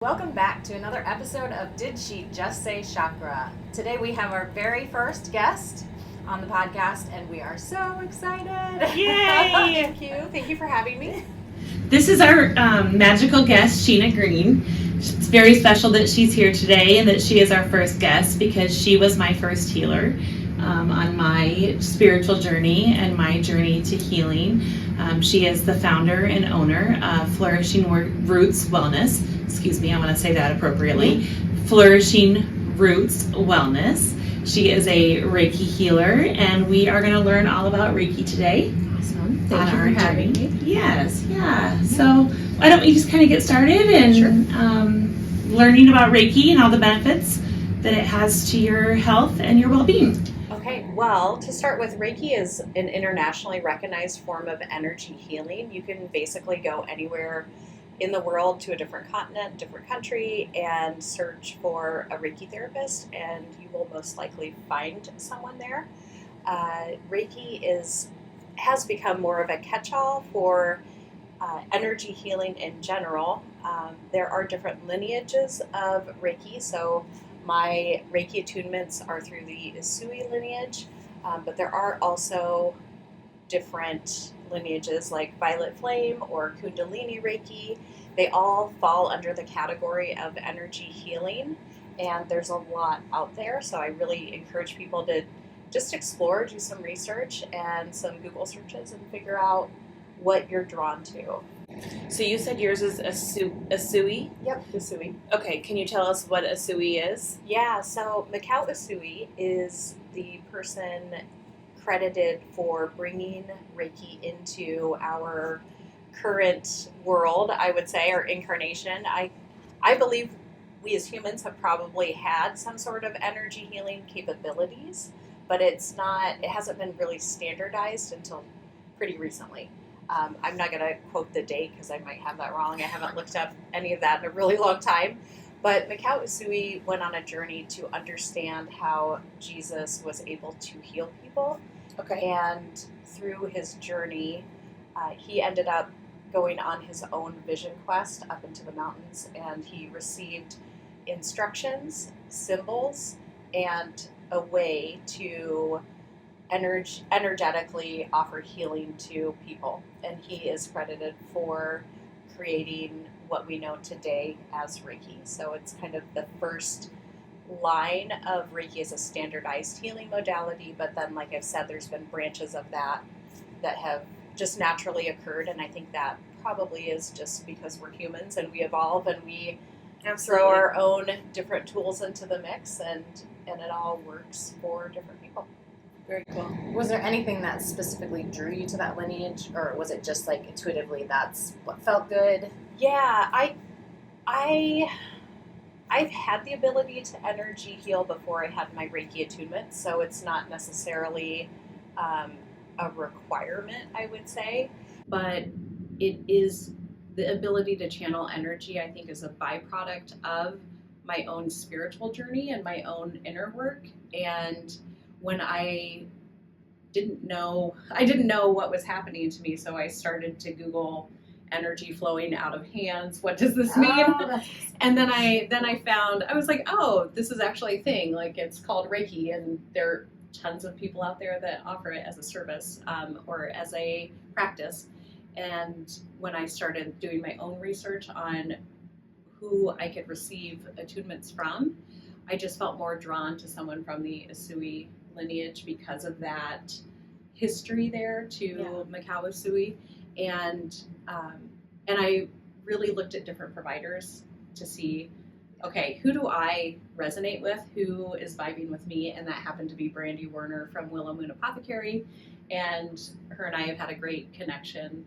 Welcome back to another episode of Did She Just Say Chakra? Today we have our very first guest on the podcast and we are so excited. Yay! Thank you for having me. This is our magical guest, Sheena Green. It's very special that she's here today and that she is our first guest because she was my first healer on my spiritual journey and my journey to healing. She is the founder and owner of Flourishing Roots Wellness. Excuse me, I want to say that appropriately. Flourishing Roots Wellness. She is a Reiki healer, and we are going to learn all about Reiki today. Awesome. Thank you for having me. Yes, yeah. So why don't we just kind of get started and learning about Reiki and all the benefits that it has to your health and your well-being. Okay, well, to start with, Reiki is an internationally recognized form of energy healing. You can basically go anywhere in the world to a different continent, different country, and search for a Reiki therapist, and you will most likely find someone there. Reiki has become more of a catch-all for energy healing in general. There are different lineages of Reiki, so my Reiki attunements are through the Usui lineage, but there are also different lineages like Violet Flame or Kundalini Reiki. They all fall under the category of energy healing, and there's a lot out there, so I really encourage people to just explore, do some research and some Google searches and figure out what you're drawn to. So you said yours is Usui? Yep, Usui. Okay, can you tell us what Usui is? Yeah, so Mikao Usui is the person credited for bringing Reiki into our current world, I would say, or incarnation. I believe we as humans have probably had some sort of energy healing capabilities, but it hasn't been really standardized until pretty recently. I'm not going to quote the date because I might have that wrong. I haven't looked up any of that in a really long time. But Mikao Usui went on a journey to understand how Jesus was able to heal people. Okay. And through his journey, he ended up going on his own vision quest up into the mountains, and he received instructions, symbols, and a way to energetically offer healing to people. And he is credited for creating what we know today as Reiki. So it's kind of the first line of Reiki as a standardized healing modality, but then, like I've said, there's been branches of that have just naturally occurred, and I think that probably is just because we're humans and we evolve and we throw our own different tools into the mix, and it all works for different people. Very cool. Was there anything that specifically drew you to that lineage, or was it just like intuitively that's what felt good? Yeah, I've had the ability to energy heal before I had my Reiki attunement, so it's not necessarily a requirement, I would say. But it is the ability to channel energy, I think, is a byproduct of my own spiritual journey and my own inner work. And when I didn't know what was happening to me, so I started to Google energy flowing out of hands. What does this mean? And then I found, I was like, oh, this is actually a thing. Like, it's called Reiki, and there are tons of people out there that offer it as a service or as a practice. And when I started doing my own research on who I could receive attunements from, I just felt more drawn to someone from the Usui lineage because of that history there to Mikao Usui. And I really looked at different providers to see, okay, who do I resonate with? Who is vibing with me? And that happened to be Brandy Werner from Willow Moon Apothecary. And her and I have had a great connection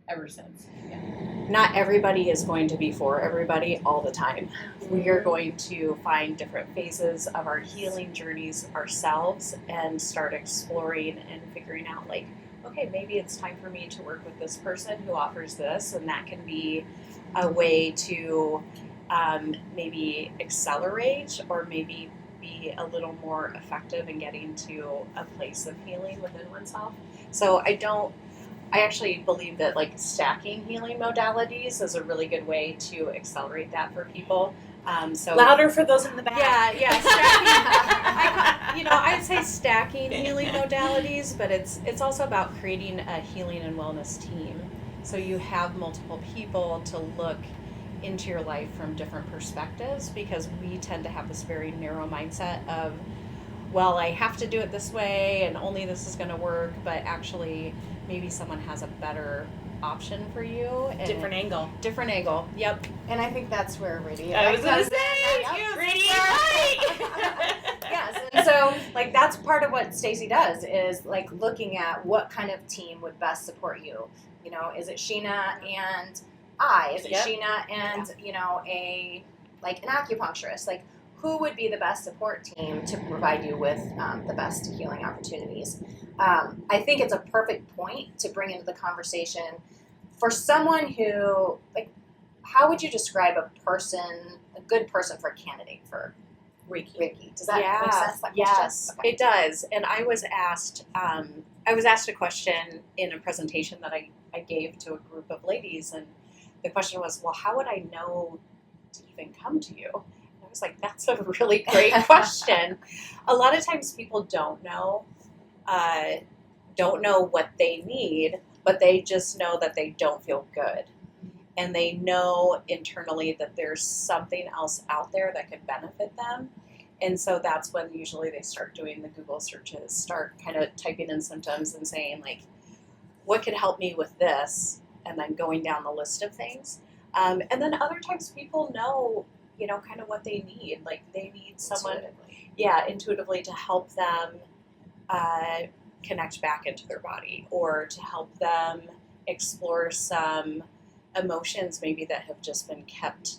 ever since. Yeah. Not everybody is going to be for everybody all the time. We are going to find different phases of our healing journeys ourselves and start exploring and figuring out, like, okay, maybe it's time for me to work with this person who offers this, and that can be a way to maybe accelerate or maybe be a little more effective in getting to a place of healing within oneself. So I don't I actually believe that like stacking healing modalities is a really good way to accelerate that for people. So Louder for those in the back. Yeah. Stacking, I'd say stacking healing modalities, but it's also about creating a healing and wellness team. So you have multiple people to look into your life from different perspectives, because we tend to have this very narrow mindset of, well, I have to do it this way and only this is going to work, but actually maybe someone has a better option for you. And Different angle. Yep. And I think that's where Reiki. I was going to say, Yes, and so like that's part of what Stacey does, is like looking at what kind of team would best support you. You know, is it Sheena and I? Is it Sheena and an acupuncturist? Like, who would be the best support team to provide you with the best healing opportunities? I think it's a perfect point to bring into the conversation for someone who, like, how would you describe a good person for a candidate for Reiki? Does that make sense? Yes, okay. It does. And I was asked a question in a presentation that I gave to a group of ladies, and the question was, well, how would I know to even come to you? And I was like, that's a really great question. A lot of times people don't know what they need, but they just know that they don't feel good. And they know internally that there's something else out there that could benefit them. And so that's when usually they start doing the Google searches, start kind of typing in symptoms and saying, like, what could help me with this? And then going down the list of things. And then other times people know, kind of what they need. Like, they need someone, intuitively to help them connect back into their body, or to help them explore some emotions maybe that have just been kept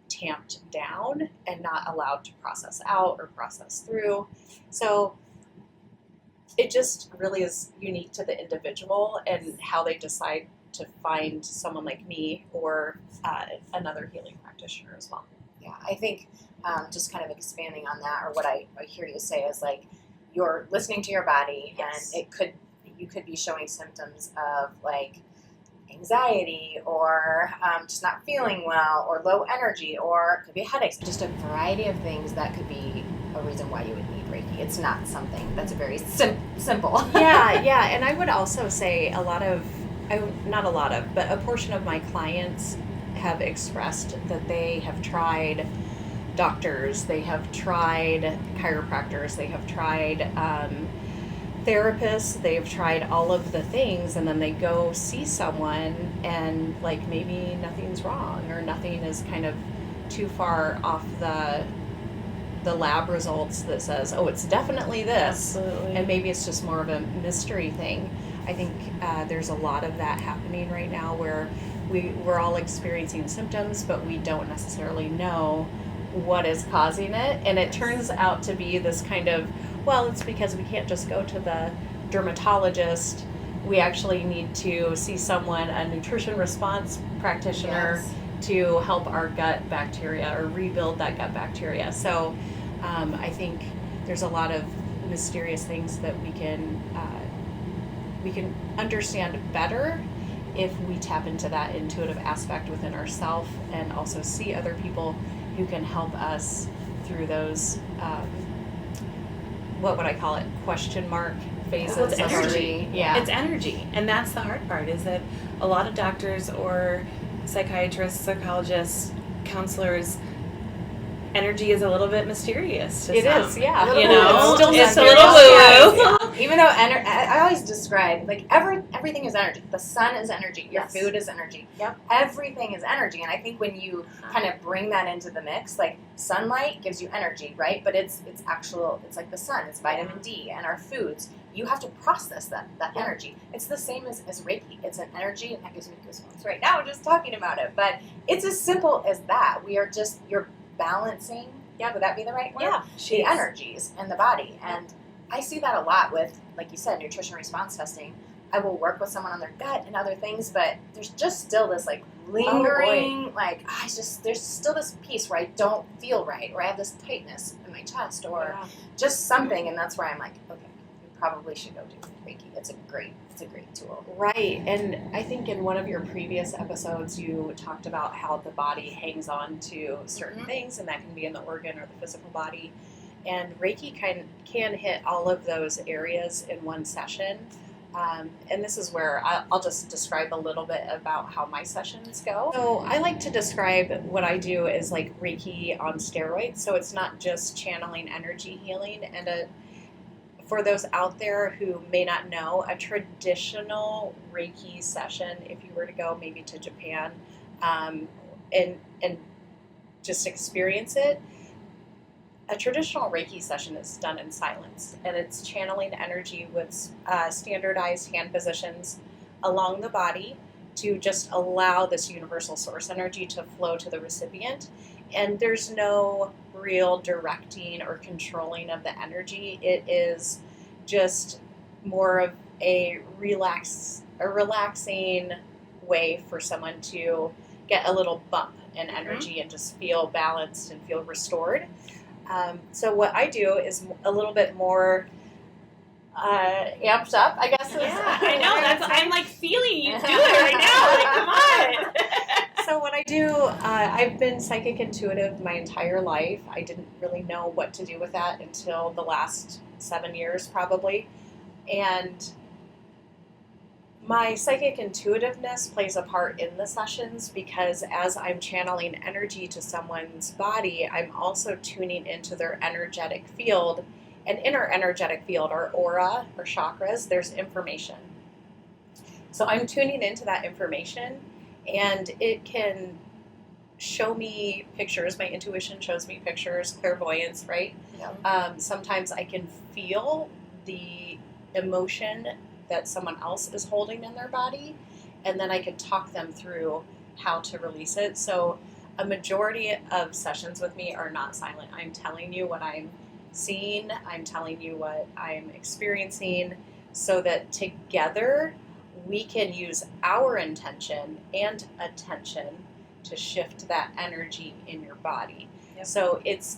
tamped down and not allowed to process out or process through. So it just really is unique to the individual and how they decide to find someone like me or another healing practitioner as well. Yeah, I think just kind of expanding on that, or what I hear you say is, like, you're listening to your body, Yes. and you could be showing symptoms of like anxiety, or just not feeling well, or low energy, or it could be headaches. Just a variety of things that could be a reason why you would need Reiki. It's not something that's very simple. Yeah, and I would also say but a portion of my clients have expressed that they have tried doctors, they have tried chiropractors, they have tried therapists, they've tried all of the things, and then they go see someone and, like, maybe nothing's wrong, or nothing is kind of too far off the lab results that says, oh, it's definitely this. Absolutely. And maybe it's just more of a mystery thing. I think there's a lot of that happening right now, where we're all experiencing symptoms, but we don't necessarily know what is causing it. And it turns out to be this kind of, well, it's because we can't just go to the dermatologist. We actually need to see someone, a nutrition response practitioner, to help our gut bacteria or rebuild that gut bacteria. So I think there's a lot of mysterious things that we can understand better if we tap into that intuitive aspect within ourselves, and also see other people who can help us through those, what would I call it, question mark phases. Well, it's of energy. Yeah. It's energy. And that's the hard part, is that a lot of doctors or psychiatrists, psychologists, counselors, energy is a little bit mysterious to It some. is, yeah. You know, It's still it's a mysterious. little woo-woo. Even though I always describe, like, everything is energy. The sun is energy. Your Yes. food is energy. Yep. Everything is energy. And I think when you kind of bring that into the mix, like, sunlight gives you energy, right? But it's like the sun. It's vitamin D, and our foods. You have to process that energy. It's the same as Reiki. It's an energy, and that gives me goosebumps right now just talking about it. But it's as simple as that. You're balancing. Yeah, would that be the right word? Yeah. The energies in the body. And I see that a lot with, like you said, nutrition response testing. I will work with someone on their gut and other things, but there's just still this, like, lingering, there's still this piece where I don't feel right, or I have this tightness in my chest, or just something, and that's where I'm like, okay, probably should go do Reiki. It's a great tool. Right. And I think in one of your previous episodes, you talked about how the body hangs on to certain things, and that can be in the organ or the physical body. And Reiki can hit all of those areas in one session. And this is where I'll just describe a little bit about how my sessions go. So I like to describe what I do as like Reiki on steroids. So it's not just channeling energy healing. And for those out there who may not know, a traditional Reiki session, if you were to go maybe to Japan and just experience it, a traditional Reiki session is done in silence, and it's channeling energy with standardized hand positions along the body to just allow this universal source energy to flow to the recipient. And there's no real directing or controlling of the energy. It is just more of a relaxing way for someone to get a little bump in energy and just feel balanced and feel restored. So what I do is a little bit more amped up, I guess. Yeah, I know. I'm like feeling you do it right now. Like, come on. So what I do, I've been psychic intuitive my entire life. I didn't really know what to do with that until the last 7 years, probably. And my psychic intuitiveness plays a part in the sessions because as I'm channeling energy to someone's body, I'm also tuning into their energetic field. And in our energetic field, our aura, or chakras, there's information. So I'm tuning into that information, and it can show me pictures. My intuition shows me pictures, clairvoyance, right? Yeah. Sometimes I can feel the emotion that someone else is holding in their body, and then I can talk them through how to release it. So a majority of sessions with me are not silent. I'm telling you what I'm seeing, I'm telling you what I'm experiencing, so that together we can use our intention and attention to shift that energy in your body. Yep. So it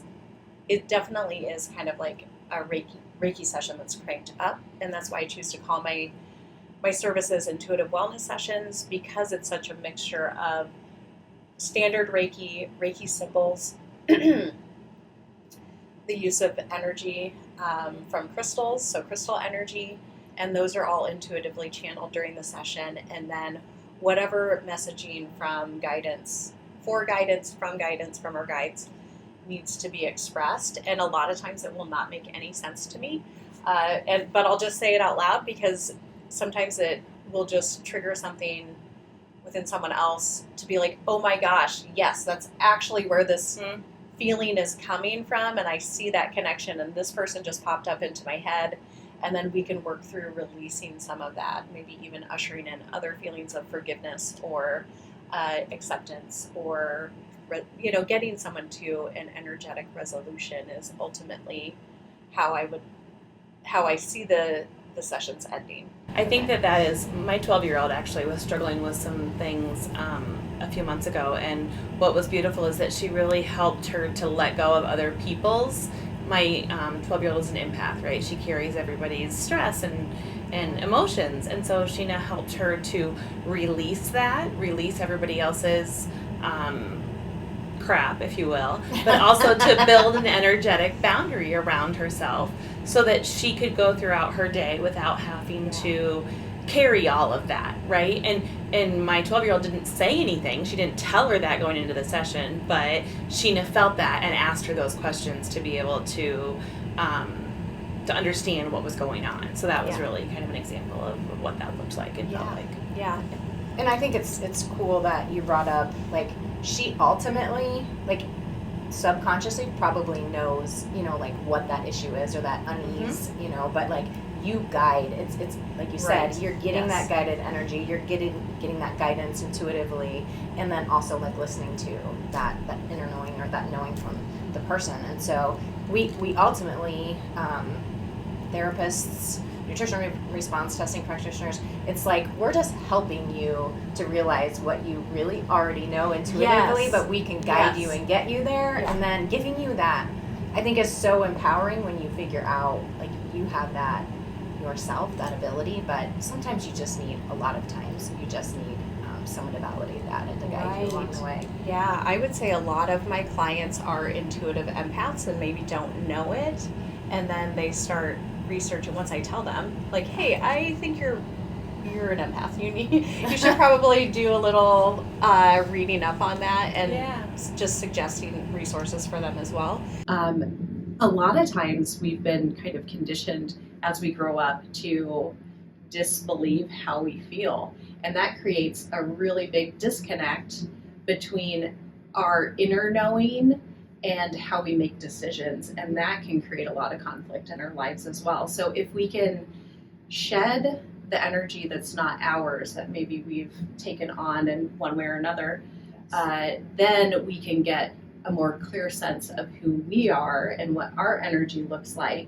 definitely is kind of like a Reiki session that's cranked up, and that's why I choose to call my services intuitive wellness sessions, because it's such a mixture of standard Reiki symbols, the use of energy from crystals, so crystal energy, and those are all intuitively channeled during the session, and then whatever messaging from our guides needs to be expressed. And a lot of times it will not make any sense to me, but I'll just say it out loud, because sometimes it will just trigger something within someone else to be like, oh my gosh, yes, that's actually where this feeling is coming from, and I see that connection, and this person just popped up into my head. And then we can work through releasing some of that, maybe even ushering in other feelings of forgiveness or acceptance, or getting someone to an energetic resolution is ultimately how I see the sessions ending. I think that is, my 12-year-old actually was struggling with some things a few months ago, and what was beautiful is that she really helped her to let go of other people's. My 12-year-old is an empath, right? She carries everybody's stress and emotions, and so Sheena helped her to release everybody else's crap, if you will, but also to build an energetic boundary around herself so that she could go throughout her day without having to carry all of that, right? And my 12-year-old didn't say anything. She didn't tell her that going into the session, but Sheena felt that and asked her those questions to be able to understand what was going on. So that was really kind of an example of what that looked like and felt like. Yeah. And I think it's cool that you brought up, like, she ultimately, like, subconsciously probably knows, like, what that issue is or that unease, but, like, you guide. It's like you said, you're getting that guided energy, you're getting that guidance intuitively, and then also, like, listening to that inner knowing, or that knowing from the person. And so we ultimately, therapists, nutrition response testing practitioners, it's like we're just helping you to realize what you really already know intuitively, but we can guide you and get you there, and then giving you that, I think, is so empowering when you figure out, like, you have that yourself, that ability, but sometimes you just need, a lot of times, you just need someone to validate that and to guide you along the way. Yeah, I would say a lot of my clients are intuitive empaths and maybe don't know it, and then they start researching once I tell them, like, hey, I think you're an empath. You should probably do a little reading up on that, and just suggesting resources for them as well. A lot of times we've been kind of conditioned as we grow up to disbelieve how we feel. And that creates a really big disconnect between our inner knowing and how we make decisions. And that can create a lot of conflict in our lives as well. So if we can shed the energy that's not ours, that maybe we've taken on in one way or another, then we can get a more clear sense of who we are and what our energy looks like.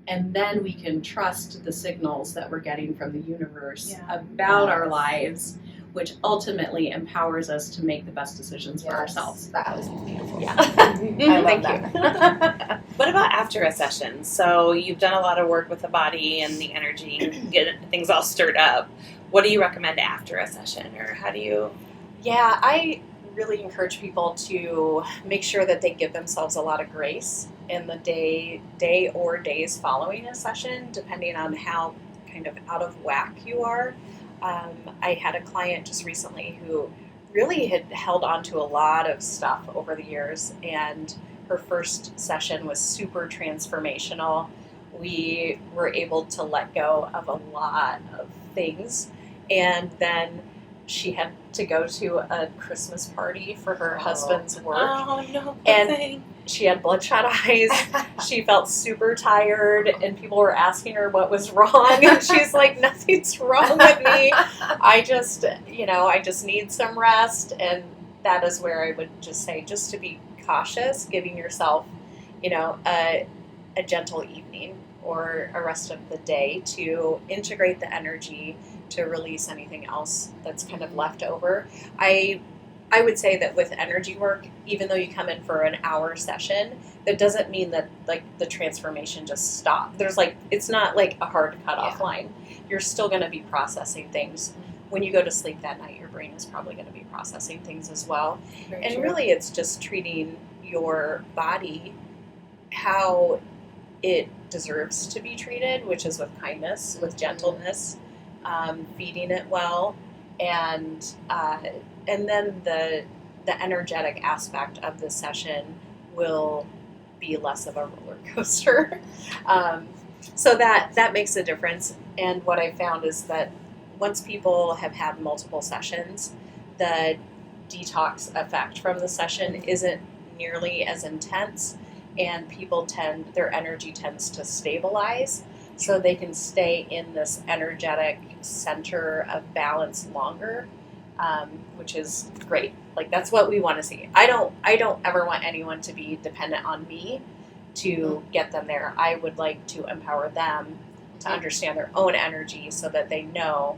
And then we can trust the signals that we're getting from the universe about our lives, which ultimately empowers us to make the best decisions for ourselves. That was beautiful. Yeah. I love Thank that. What about after a session? So you've done a lot of work with the body and the energy, get things all stirred up. What do you recommend after a session, or how do you? Yeah, I really encourage people to make sure that they give themselves a lot of grace in the day or days following a session, depending on how kind of out of whack you are. I had a client just recently who really had held on to a lot of stuff over the years, and her first session was super transformational. We were able to let go of a lot of things, and then she had to go to a Christmas party for her husband's work. Oh no! And she had bloodshot eyes. She felt super tired, and people were asking her what was wrong. And she's like, nothing's wrong with me. I just need some rest. And that is where I would just say, just to be cautious, giving yourself, a gentle evening or a rest of the day to integrate the energy, to release anything else that's kind of left over. I would say that with energy work, even though you come in for an hour session, that doesn't mean that like the transformation just stopped. It's not like a hard cutoff line. You're still going to be processing things. When you go to sleep that night, your brain is probably going to be processing things as well. And really, it's just treating your body how it deserves to be treated, which is with kindness, with gentleness, feeding it well, and then the energetic aspect of the session will be less of a roller coaster. So that makes a difference. And what I found is that once people have had multiple sessions, the detox effect from the session isn't nearly as intense, and their energy tends to stabilize, so they can stay in this energetic center of balance longer, which is great. Like, that's what we want to see. I don't ever want anyone to be dependent on me to get them there. I would like to empower them to understand their own energy, so that they know,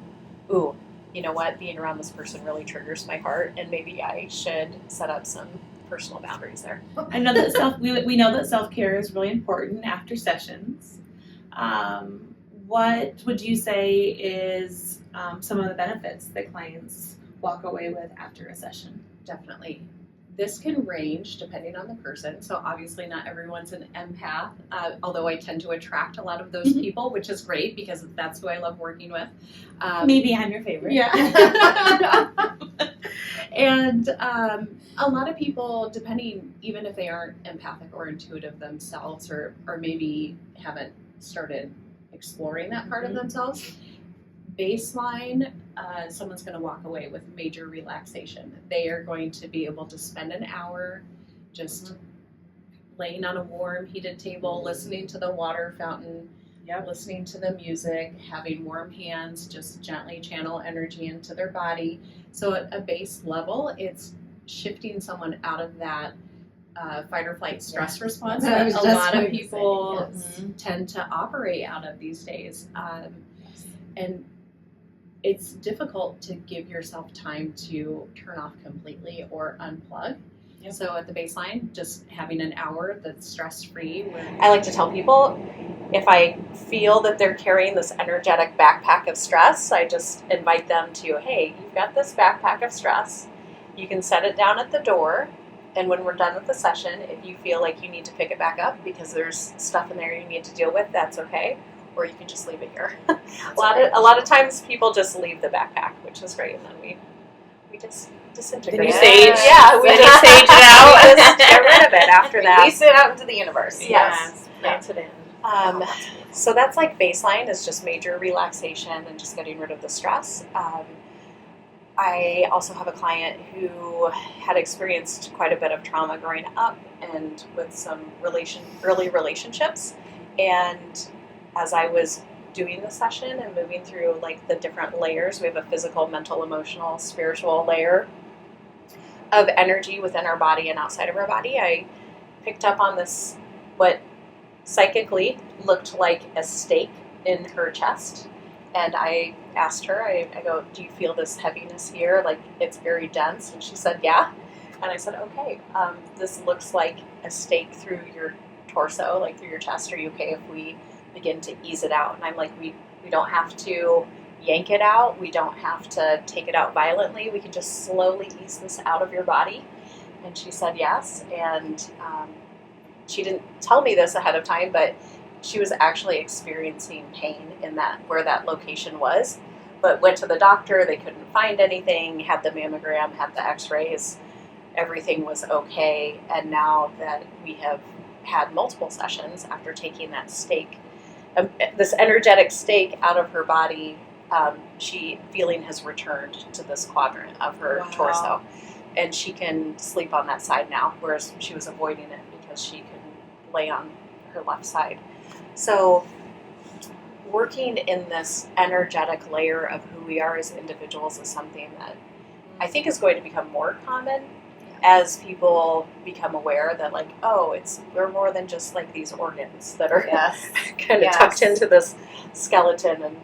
ooh, you know what, being around this person really triggers my heart, and maybe I should set up some personal boundaries there. I know that we know that self-care is really important after sessions. What would you say is some of the benefits that clients walk away with after a session? Definitely. This can range depending on the person. So obviously not everyone's an empath, although I tend to attract a lot of those people, which is great because that's who I love working with. Maybe I'm your favorite. Yeah. And a lot of people, depending, even if they aren't empathic or intuitive themselves, or maybe haven't started exploring that part of themselves, baseline, someone's going to walk away with major relaxation. They are going to be able to spend an hour just laying on a warm heated table, listening to the water fountain, listening to the music, having warm hands, just gently channel energy into their body. So at a base level, it's shifting someone out of that fight or flight stress response that a lot of people tend to operate out of these days. And it's difficult to give yourself time to turn off completely or unplug. So at the baseline, just having an hour that's stress-free. I like to tell people, if I feel that they're carrying this energetic backpack of stress, I just invite them to, hey, you've got this backpack of stress. You can set it down at the door, and when we're done with the session, if you feel like you need to pick it back up because there's stuff in there you need to deal with, that's okay. Or you can just leave it here. a lot of times people just leave the backpack, which is great, and then we just disintegrate. Then you it. sage. Yeah, we Then just you sage it out. we just get rid of it after that. Release it out into the universe. Yes. Plants it in. So that's like baseline is just major relaxation and just getting rid of the stress. I also have a client who had experienced quite a bit of trauma growing up and with some early relationships. And as I was doing the session and moving through like the different layers, we have a physical, mental, emotional, spiritual layer of energy within our body and outside of our body. I picked up on this, what psychically looked like a stake in her chest. And I asked her, I go, do you feel this heaviness here? Like it's very dense. And she said, yeah. And I said, okay, this looks like a stake through your torso, like through your chest. Are you okay if we begin to ease it out? And I'm like, we don't have to yank it out. We don't have to take it out violently. We can just slowly ease this out of your body. And she said yes. And she didn't tell me this ahead of time, but she was actually experiencing pain in that where that location was, but went to the doctor. They couldn't find anything, had the mammogram, had the x-rays, everything was okay. And now that we have had multiple sessions after taking that stake, this energetic stake out of her body, feeling has returned to this quadrant of her torso. And she can sleep on that side now, whereas she was avoiding it because she couldn't lay on her left side. So working in this energetic layer of who we are as individuals is something that I think is going to become more common as people become aware that like, oh, we're more than just like these organs that are kind of tucked into this skeleton and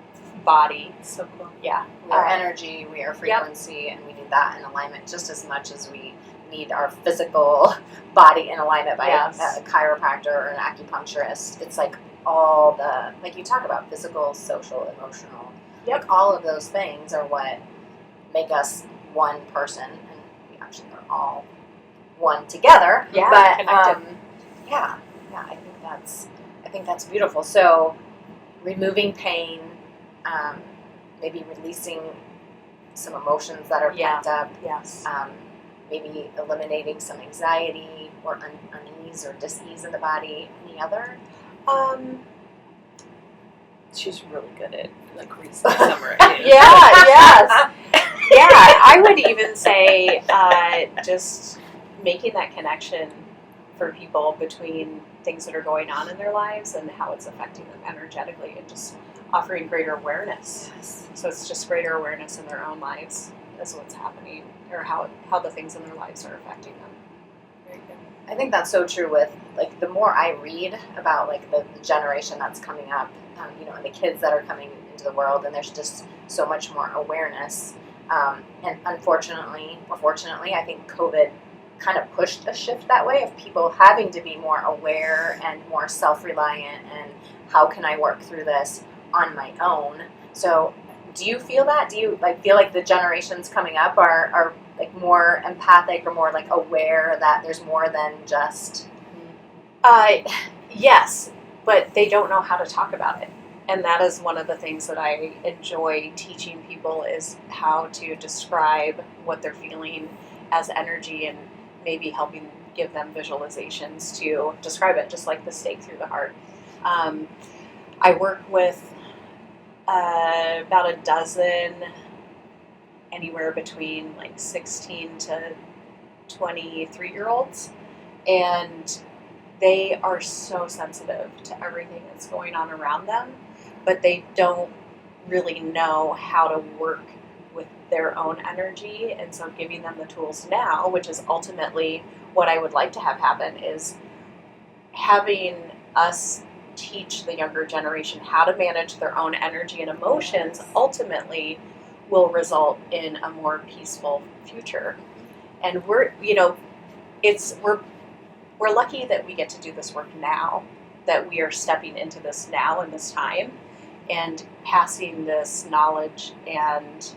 body. So cool. Yeah. We are energy, we are frequency, and we need that in alignment just as much as we need our physical body in alignment by a chiropractor or an acupuncturist. It's like all the, like you talk about, physical, social, emotional, like all of those things are what make us one person, and we actually are all one together. Yeah, but connected. I think that's beautiful. So removing pain, maybe releasing some emotions that are pent up. Yes. Maybe eliminating some anxiety or unease or dis-ease in the body. Any other? She's really good at like recent summer. Yes. Yeah, I would even say just making that connection for people between things that are going on in their lives and how it's affecting them energetically, and just offering greater awareness. Yes. So it's just greater awareness in their own lives as what's happening, or how the things in their lives are affecting them. Very good. I think that's so true with, like, the more I read about, like, the generation that's coming up, and the kids that are coming into the world, and there's just so much more awareness. And unfortunately, or fortunately, I think COVID kind of pushed a shift that way of people having to be more aware and more self-reliant, and how can I work through this on my own? So do you feel that? Do you feel like the generations coming up are like more empathic or more like aware that there's more than just? Yes, but they don't know how to talk about it. And that is one of the things that I enjoy teaching people, is how to describe what they're feeling as energy, and maybe helping give them visualizations to describe it, just like the stake through the heart. I work with about a dozen, anywhere between like 16 to 23-year-olds, and they are so sensitive to everything that's going on around them, but they don't really know how to work with their own energy. And so giving them the tools now, which is ultimately what I would like to have happen, is having us teach the younger generation how to manage their own energy and emotions, ultimately will result in a more peaceful future. And we're lucky that we get to do this work now, that we are stepping into this now in this time and passing this knowledge and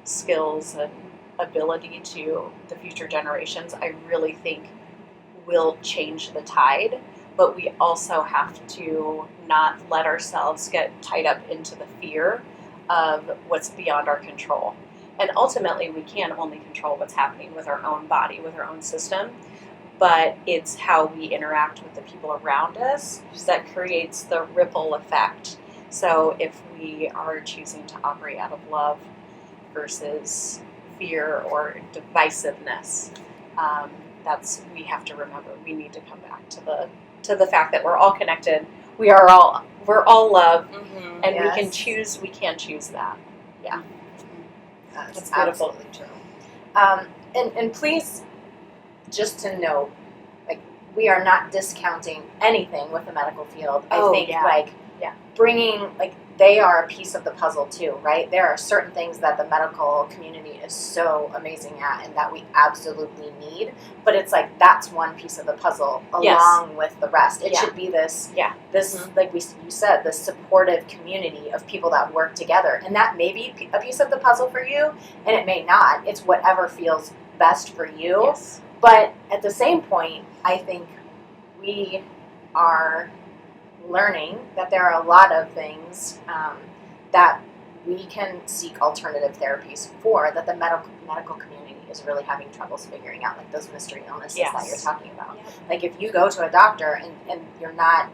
skills and ability to the future generations, I really think will change the tide. But we also have to not let ourselves get tied up into the fear of what's beyond our control. And ultimately, we can only control what's happening with our own body, with our own system. But it's how we interact with the people around us that creates the ripple effect. So if we are choosing to operate out of love versus fear or divisiveness, we have to remember we need to come back to the fact that we're all connected. We're all love, and Yes. we can choose that. Yeah. That's beautiful. absolutely true. And please, just to note, like, we are not discounting anything with the medical field. I think bringing, like, they are a piece of the puzzle too, right? There are certain things that the medical community is so amazing at and that we absolutely need, but it's like that's one piece of the puzzle along with the rest. It should be this like you said, this supportive community of people that work together, and that may be a piece of the puzzle for you, and it may not. It's whatever feels best for you. Yes. But at the same point, I think we are learning that there are a lot of things that we can seek alternative therapies for, that the medical community is really having troubles figuring out, like those mystery illnesses that you're talking about. Yeah. Like if you go to a doctor and you're not,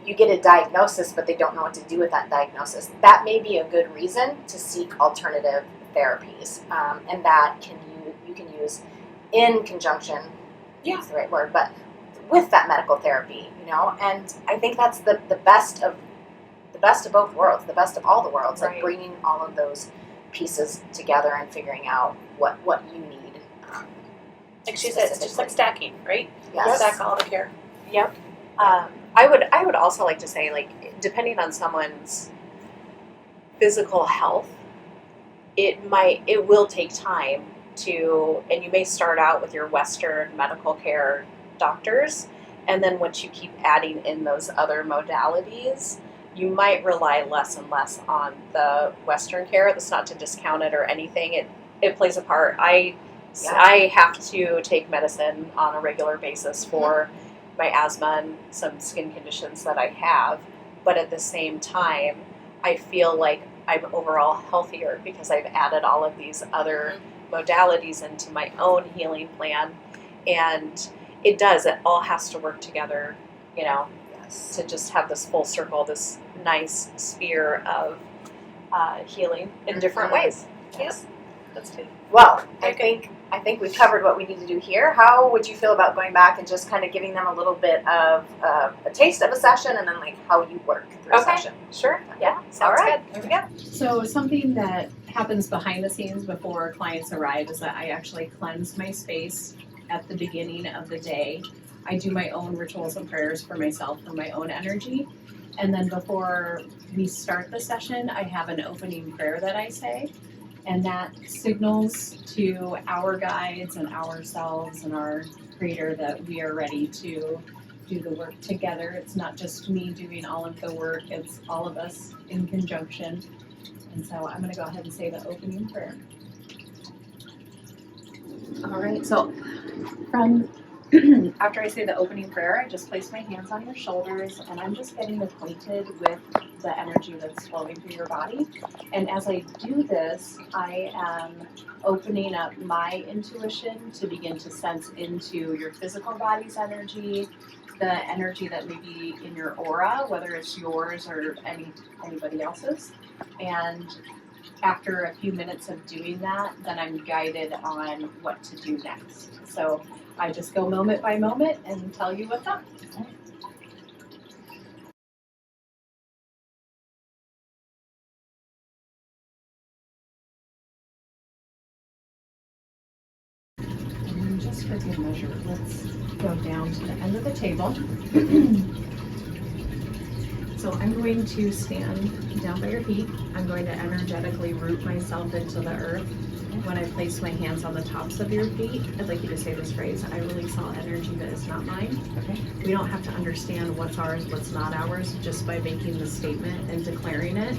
you get a diagnosis, but they don't know what to do with that diagnosis, that may be a good reason to seek alternative therapies, and that you can use in conjunction, that's the right word, but with that medical therapy, and I think that's the best of both worlds, the best of all the worlds, like bringing all of those pieces together and figuring out what you need. Like she said, it's just like stacking, right? Yes. Stack all the care. Yep. I would also like to say, like, depending on someone's physical health, it will take time and you may start out with your Western medical care doctors, and then once you keep adding in those other modalities, you might rely less and less on the Western care. That's not to discount it or anything. It plays a part. I have to take medicine on a regular basis for my asthma and some skin conditions that I have, but at the same time, I feel like I'm overall healthier because I've added all of these other modalities into my own healing plan, and it all has to work together, to just have this full circle, this nice sphere of healing in different ways. Yes. That's good. Well, I think we've covered what we need to do here. How would you feel about going back and just kind of giving them a little bit of a taste of a session, and then like how you work through a session? Sure. Yeah. All right. Good. Here we go. So something that happens behind the scenes before clients arrive is that I actually cleanse my space at the beginning of the day. I do my own rituals and prayers for myself, for my own energy. And then before we start the session, I have an opening prayer that I say. And that signals to our guides and ourselves and our creator that we are ready to do the work together. It's not just me doing all of the work, it's all of us in conjunction. And so I'm going to go ahead and say the opening prayer. All right, so after I say the opening prayer, I just place my hands on your shoulders and I'm just getting acquainted with the energy that's flowing through your body. And as I do this, I am opening up my intuition to begin to sense into your physical body's energy, the energy that may be in your aura, whether it's yours or anybody else's. And after a few minutes of doing that, then I'm guided on what to do next. So I just go moment by moment and tell you what's up. And just for good measure, let's go down to the end of the table. So I'm going to stand down by your feet. I'm going to energetically root myself into the earth. When I place my hands on the tops of your feet, I'd like you to say this phrase: I release all energy that is not mine. Okay. We don't have to understand what's ours, what's not ours, just by making the statement and declaring it.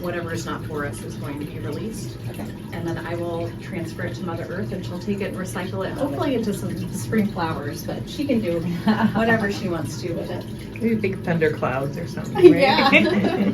Whatever is not for us is going to be released. Okay. And then I will transfer it to Mother Earth, and she'll take it and recycle it, hopefully into some spring flowers, but she can do whatever she wants to with it. Maybe big thunder clouds or something, right? Yeah.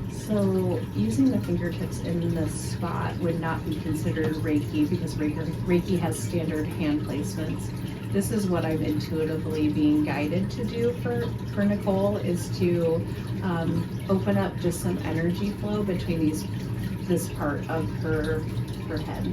So using the fingertips in this spot would not be considered Reiki because Reiki has standard hand placements. This is what I'm intuitively being guided to do for Nicole, is to open up just some energy flow between this part of her head.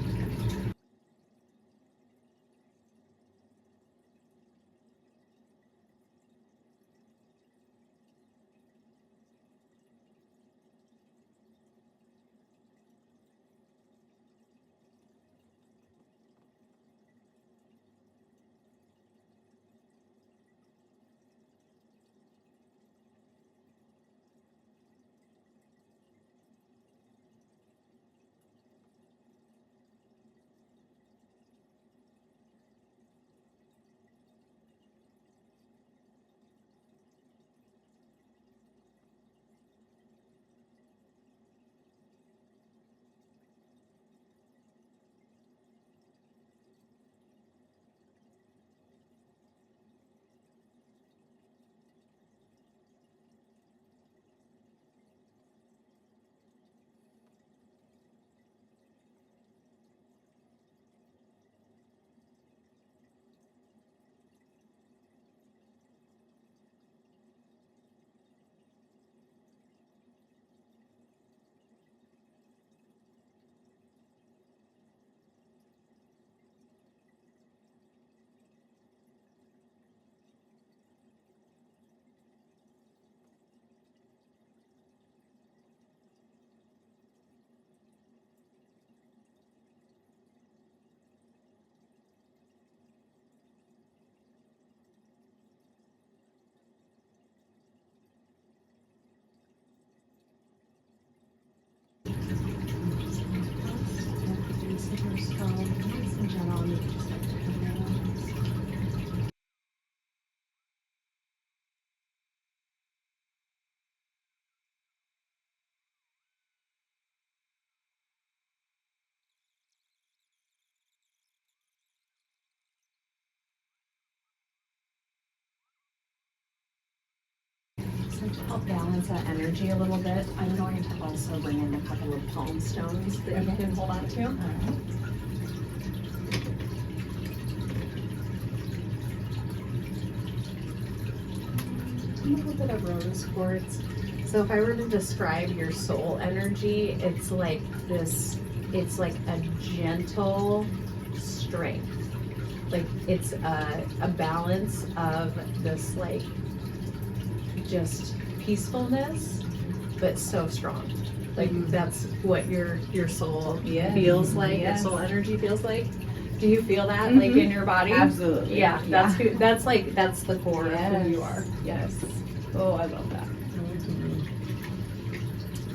So to help balance that energy a little bit, I'm going to also bring in a couple of palm stones that you can hold on to. All right. A little bit of rose quartz. So if I were to describe your soul energy, it's like this, it's like a gentle strength. Like it's a balance of this like just peacefulness, but so strong. Like that's what your soul feels like, your soul energy feels like. Do you feel that like in your body? Absolutely. Yeah, that's who, that's the core of who you are. Yes. Oh, I love that.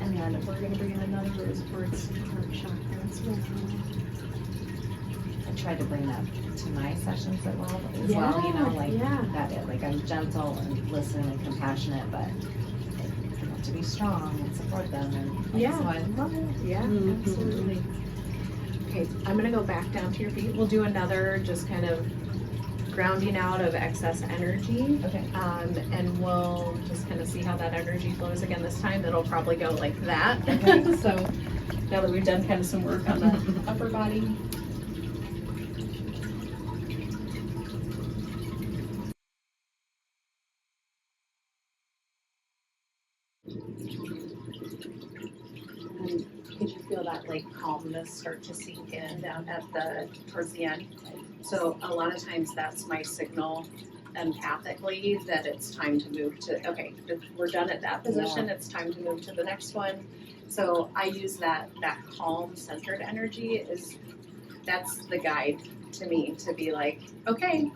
And then we're gonna bring in another rose quartz heart chakra as well. I tried to bring that to my sessions as well, you know, like that. Like I'm gentle and listening and compassionate, but I want to be strong and support them. And so I love it. Yeah, absolutely. Okay, I'm gonna go back down to your feet. We'll do another just kind of grounding out of excess energy. Okay. And we'll just kind of see how that energy flows again this time. It'll probably go like that. So now that we've done kind of some work on the upper body. Did you feel that like calmness start to sink in down at towards the end? So a lot of times that's my signal empathically that it's time to move to, okay, we're done at that position, it's time to move to the next one. So I use that calm, centered energy that's the guide to me to be like, okay,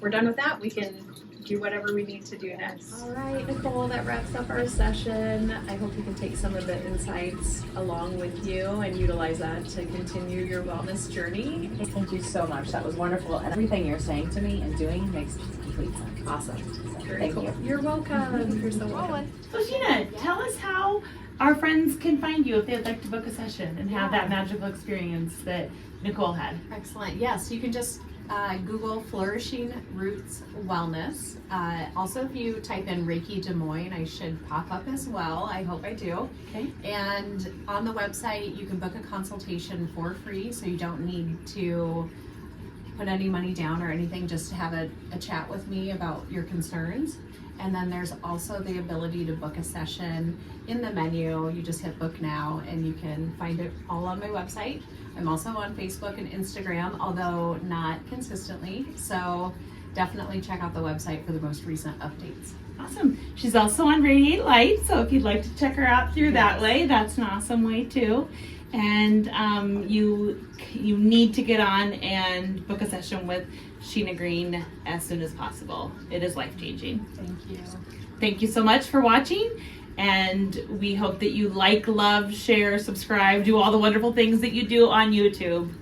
we're done with that, we can do whatever we need to do next. All right, Nicole, that wraps up our session. I hope you can take some of the insights along with you and utilize that to continue your wellness journey. Thank you so much. That was wonderful. And everything you're saying to me and doing makes complete sense. Awesome. So, Very thank cool. you. You're welcome. You're so welcome. So Sheena, tell us how our friends can find you if they'd like to book a session and have that magical experience that Nicole had. Excellent. Yes, you can just Google Flourishing Roots Wellness. Also, if you type in Reiki Des Moines, I should pop up as well. I hope I do. Okay. And on the website, you can book a consultation for free, so you don't need to put any money down or anything, just to have a chat with me about your concerns. And then there's also the ability to book a session in the menu. You just hit book now and you can find it all on my website. I'm also on Facebook and Instagram, although not consistently. So definitely check out the website for the most recent updates. Awesome. She's also on Radiate Light, so if you'd like to check her out through that way, that's an awesome way too. And you need to get on and book a session with Sheena Green as soon as possible. It is life-changing. Thank you. Thank you so much for watching, and we hope that you like, love, share, subscribe, do all the wonderful things that you do on YouTube.